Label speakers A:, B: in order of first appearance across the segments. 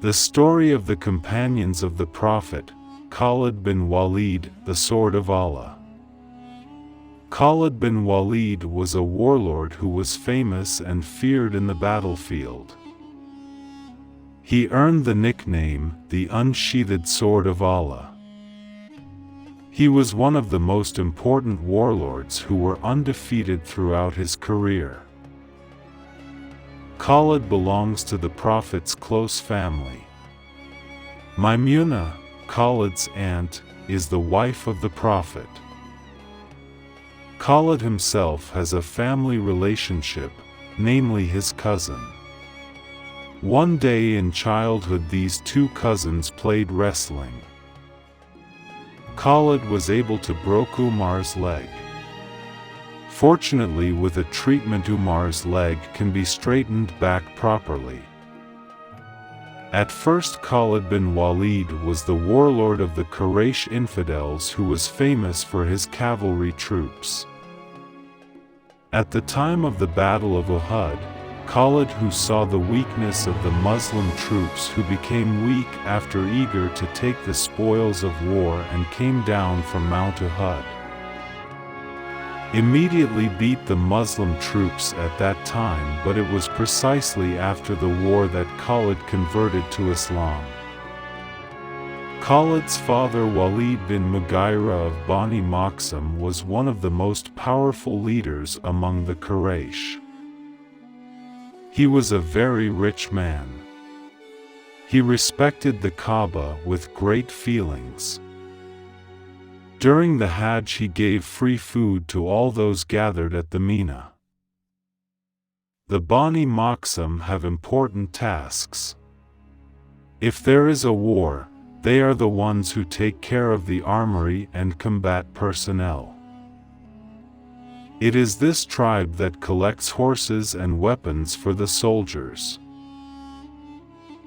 A: The story of the companions of the Prophet, Khalid bin Walid, the Sword of Allah. Khalid bin Walid was a warlord who was famous and feared in the battlefield. He earned the nickname, the Unsheathed Sword of Allah. He was one of the most important warlords who were undefeated throughout his career. Khalid belongs to the Prophet's close family. Maimuna, Khalid's aunt, is the wife of the Prophet. Khalid himself has a family relationship, namely his cousin. One day in childhood these two cousins played wrestling. Khalid was able to break Umar's leg. Fortunately, with a treatment, Umar's leg can be straightened back properly. At first Khalid bin Walid was the warlord of the Quraysh infidels who was famous for his cavalry troops. At the time of the Battle of Uhud, Khalid, who saw the weakness of the Muslim troops who became weak after eager to take the spoils of war and came down from Mount Uhud, immediately beat the Muslim troops at that time, but it was precisely after the war that Khalid converted to Islam. Khalid's father Walid bin Mughira of Bani Makhzum was one of the most powerful leaders among the Quraysh. He was a very rich man. He respected the Kaaba with great feelings. During the Hajj he gave free food to all those gathered at the Mina. The Bani Makhzum have important tasks. If there is a war, they are the ones who take care of the armory and combat personnel. It is this tribe that collects horses and weapons for the soldiers.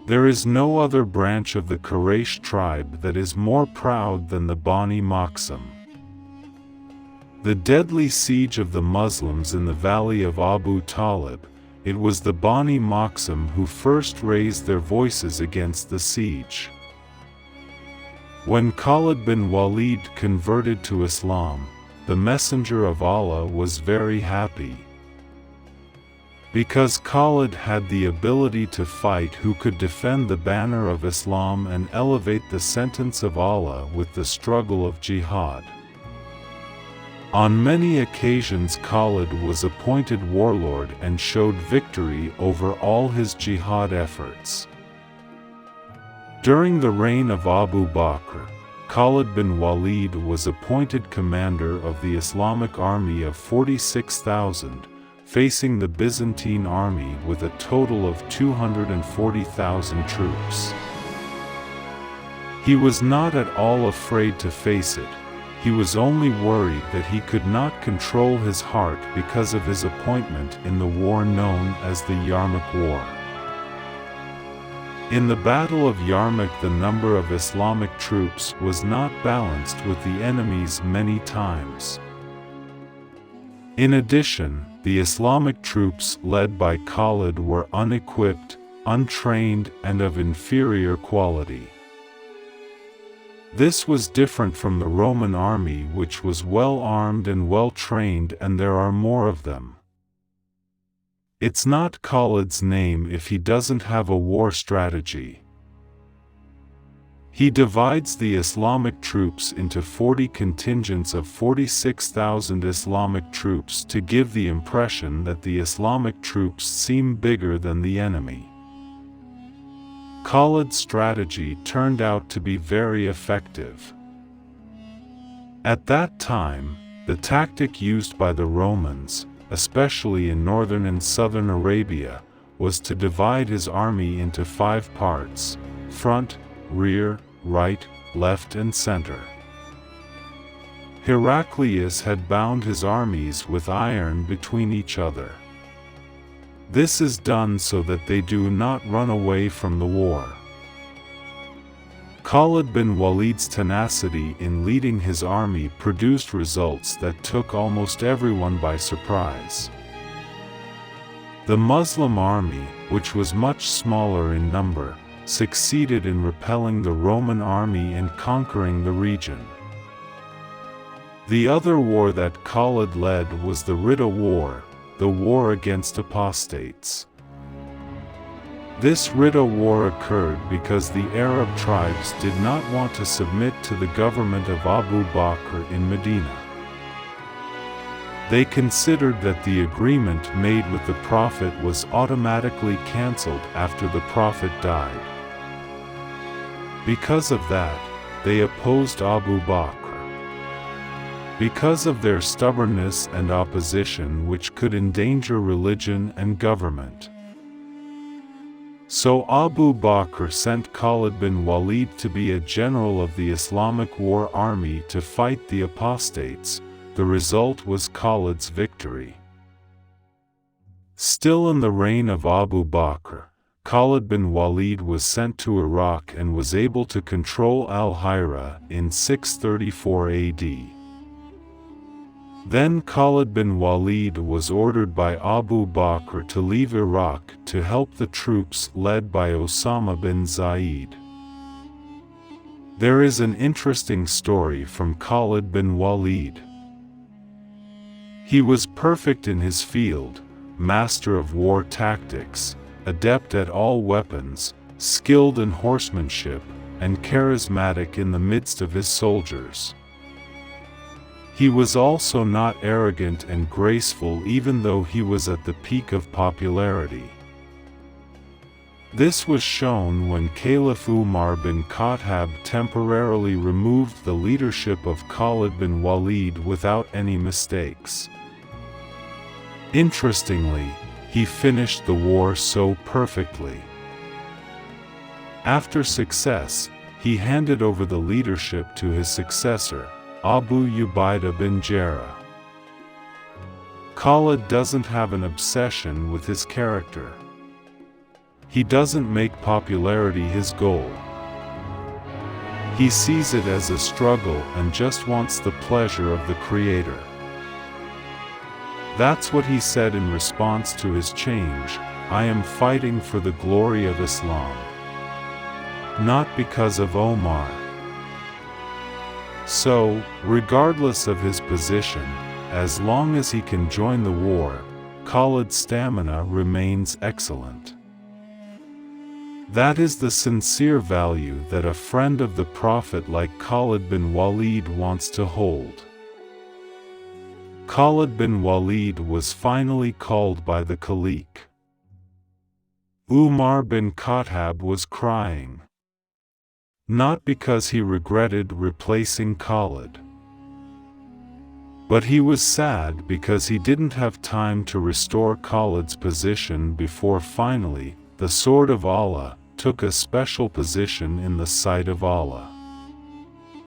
A: There is no other branch of the Quraysh tribe that is more proud than the Bani Makhzum. The deadly siege of the Muslims in the valley of Abu Talib, it was the Bani Makhzum who first raised their voices against the siege. When Khalid bin Walid converted to Islam, the Messenger of Allah was very happy. Because Khalid had the ability to fight, who could defend the banner of Islam and elevate the sentence of Allah with the struggle of jihad. On many occasions Khalid was appointed warlord and showed victory over all his jihad efforts. During the reign of Abu Bakr, Khalid bin Walid was appointed commander of the Islamic army of 46,000, facing the Byzantine army with a total of 240,000 troops. He was not at all afraid to face it. He was only worried that he could not control his heart because of his appointment in the war known as the Yarmouk War. In the Battle of Yarmouk, the number of Islamic troops was not balanced with the enemy's many times. In addition, the Islamic troops led by Khalid were unequipped, untrained, and of inferior quality. This was different from the Roman army, which was well armed and well trained, and there are more of them. It's not Khalid's name if he doesn't have a war strategy. He divides the Islamic troops into 40 contingents of 46,000 Islamic troops to give the impression that the Islamic troops seem bigger than the enemy. Khalid's strategy turned out to be very effective. At that time, the tactic used by the Romans, especially in northern and southern Arabia, was to divide his army into 5 parts: front, rear, right, left and center. Heraclius had bound his armies with iron between each other. This is done so that they do not run away from the war. Khalid bin Walid's tenacity in leading his army produced results that took almost everyone by surprise. The Muslim army, which was much smaller in number, succeeded in repelling the Roman army and conquering the region. The other war that Khalid led was the Ridda War, the war against apostates. This Ridda War occurred because the Arab tribes did not want to submit to the government of Abu Bakr in Medina. They considered that the agreement made with the Prophet was automatically cancelled after the Prophet died. Because of that, they opposed Abu Bakr. Because of their stubbornness and opposition which could endanger religion and government. So Abu Bakr sent Khalid bin Walid to be a general of the Islamic war army to fight the apostates. The result was Khalid's victory. Still in the reign of Abu Bakr, Khalid bin Walid was sent to Iraq and was able to control Al-Hira in 634 AD. Then Khalid bin Walid was ordered by Abu Bakr to leave Iraq to help the troops led by Osama bin Zaid. There is an interesting story from Khalid bin Walid. He was perfect in his field, master of war tactics, adept at all weapons, skilled in horsemanship, and charismatic in the midst of his soldiers. He was also not arrogant and graceful even though he was at the peak of popularity. This was shown when Caliph Umar bin Khattab temporarily removed the leadership of Khalid bin Walid without any mistakes. Interestingly, he finished the war so perfectly. After success, he handed over the leadership to his successor, Abu Ubaidah bin Jarrah. Khalid doesn't have an obsession with his character. He doesn't make popularity his goal. He sees it as a struggle and just wants the pleasure of the Creator. That's what he said in response to his change: "I am fighting for the glory of Islam, not because of Omar." So, regardless of his position, as long as he can join the war, Khalid's stamina remains excellent. That is the sincere value that a friend of the Prophet like Khalid bin Walid wants to hold. Khalid bin Walid was finally called by the Caliph. Umar bin Khattab was crying. Not because he regretted replacing Khalid, but he was sad because he didn't have time to restore Khalid's position before finally, the sword of Allah took a special position in the sight of Allah.